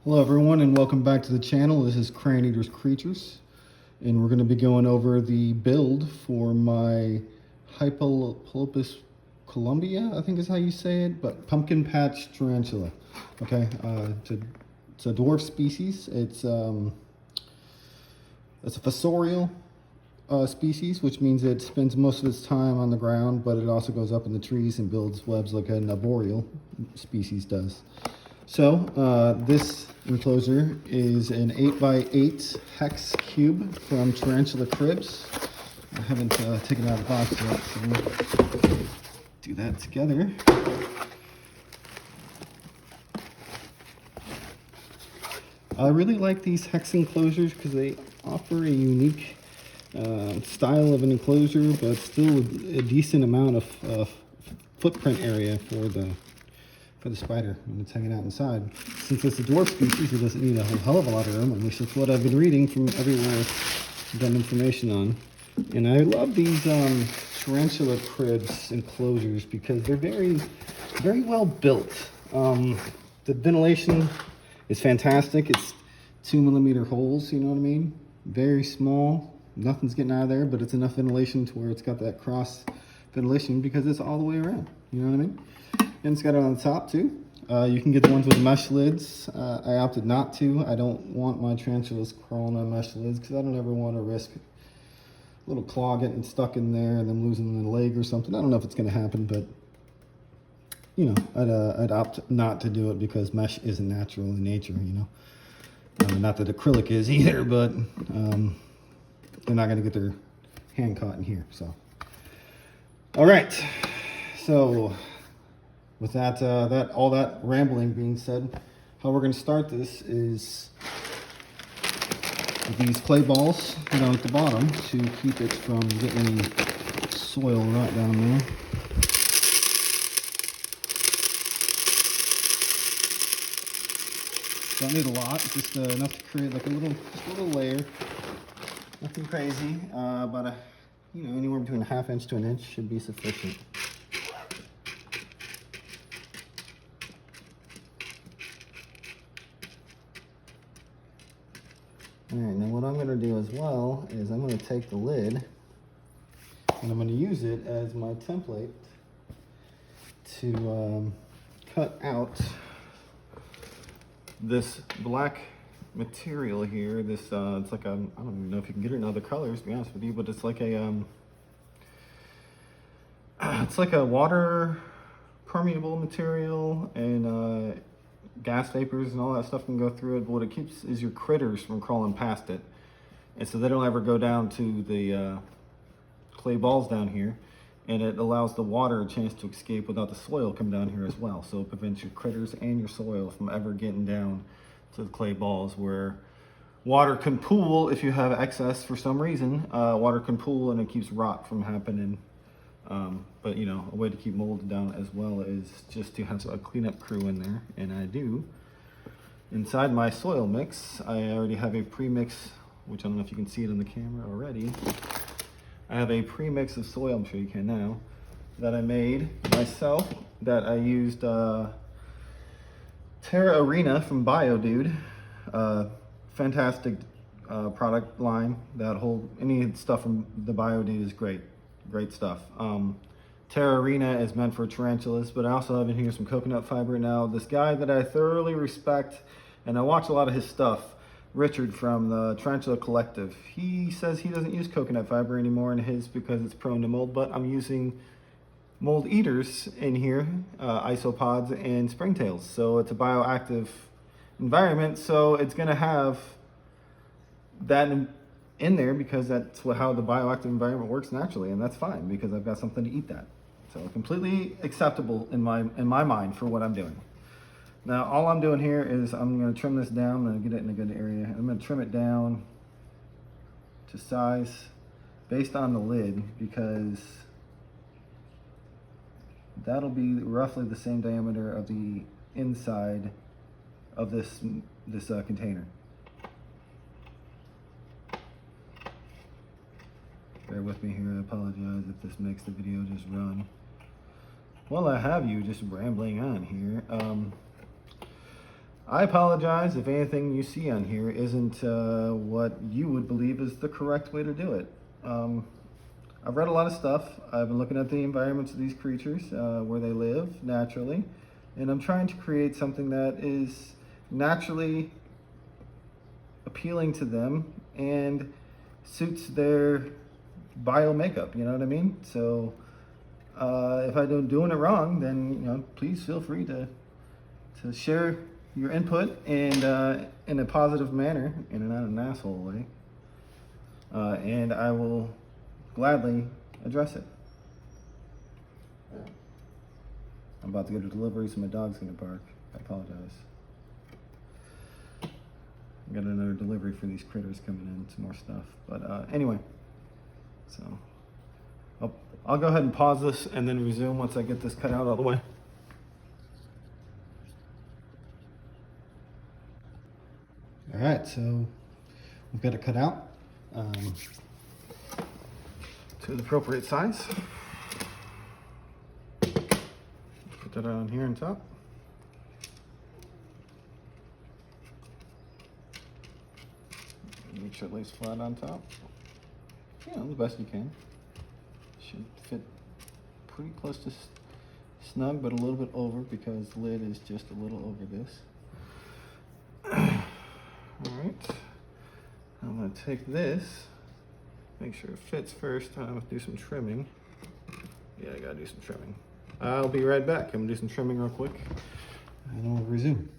Hello everyone and welcome back to the channel. This is Crayon Eaters Creatures and we're going to be going over the build for my Hapalopus Columbia, I think is how you say it, but Pumpkin Patch Tarantula. Okay, it's a dwarf species. It's a fossorial species, which means it spends most of its time on the ground, but it also goes up in the trees and builds webs like an arboreal species does. So this enclosure is an 8x8 hex cube from Tarantula Cribs. I haven't taken it out of the box yet, so we'll do that together. I really like these hex enclosures because they offer a unique style of an enclosure, but still a decent amount of footprint area for the spider when it's hanging out inside. Since it's a dwarf species, it doesn't need a whole hell of a lot of room, at least that's what I've been reading from everywhere I've done information on. And I love these Tarantula Cribs enclosures because they're very well built. The ventilation is fantastic. It's 2mm holes, you know what I mean? Very small, nothing's getting out of there, but it's enough ventilation to where it's got that cross ventilation because it's all the way around, you know what I mean? And it's got it on the top too. You can get the ones with mesh lids. I opted not to. I don't want my tarantulas crawling on mesh lids because I don't ever want to risk a little claw getting stuck in there and then losing the leg or something. I don't know if it's going to happen, but you know, I'd opt not to do it because mesh isn't natural in nature, you know. Not that acrylic is either, but they're not going to get their hand caught in here. So, all right. So, with that, all that rambling being said, how we're going to start this is with these clay balls down at the bottom to keep it from getting any soil rot down there. Don't need a lot, just enough to create like a little layer. Nothing crazy, about a, you know, anywhere between a ½ inch to an inch should be sufficient. All right, now what I'm going to do as well is I'm going to take the lid and I'm going to use it as my template to cut out this black material here. This it's like a, I don't even know if you can get it in other colors, to be honest with you, but it's like a it's like a water permeable material, and gas vapors and all that stuff can go through it, but what it keeps is your critters from crawling past it, and so they don't ever go down to the clay balls down here, and it allows the water a chance to escape without the soil coming down here as well. So it prevents your critters and your soil from ever getting down to the clay balls, where water can pool if you have excess for some reason. Water can pool and it keeps rot from happening. But you know, a way to keep mold down as well is just to have a cleanup crew in there, and I do. Inside my soil mix, I already have a pre-mix, which I don't know if you can see it on the camera already. I have a pre-mix of soil, I'm sure you can now, that I made myself, that I used terrarium from BioDude. Fantastic product line. That whole, any stuff from the BioDude is great stuff. Terrarium is meant for tarantulas, but I also have in here some coconut fiber. Now, this guy that I thoroughly respect, and I watch a lot of his stuff, Richard from the Tarantula Collective, he says he doesn't use coconut fiber anymore in his because it's prone to mold, but I'm using mold eaters in here, isopods and springtails. So it's a bioactive environment, so it's going to have that in there because that's how the bioactive environment works naturally, and that's fine because I've got something to eat that. So completely acceptable in my mind for what I'm doing. Now all I'm doing here is I'm going to trim this down. I'm going to get it in a good area. I'm going to trim it down to size based on the lid because that'll be roughly the same diameter of the inside of this container. Bear with me here, I apologize if this makes the video just run. Well, I have you just rambling on here. I apologize if anything you see on here isn't what you would believe is the correct way to do it. I've read a lot of stuff. I've been looking at the environments of these creatures, where they live naturally, and I'm trying to create something that is naturally appealing to them and suits their bio makeup, you know what I mean? So if I'm doing it wrong, then please feel free to share your input and in a positive manner, and not an asshole way, and I will gladly address it. I'm about to go to delivery, so my dog's gonna bark. I apologize. I got another delivery for these critters coming in, some more stuff. But anyway, so I'll go ahead and pause this and then resume once I get this cut out all the way. All right, so we've got it cut out to the appropriate size. Put that on here on top. Make sure it lays flat on top. The best you can. Should fit pretty close to snug, but a little bit over because the lid is just a little over this. Alright, I'm going to take this, make sure it fits first. I'm going to do some trimming. Yeah, I got to do some trimming. I'll be right back. I'm going to do some trimming real quick and then we'll resume.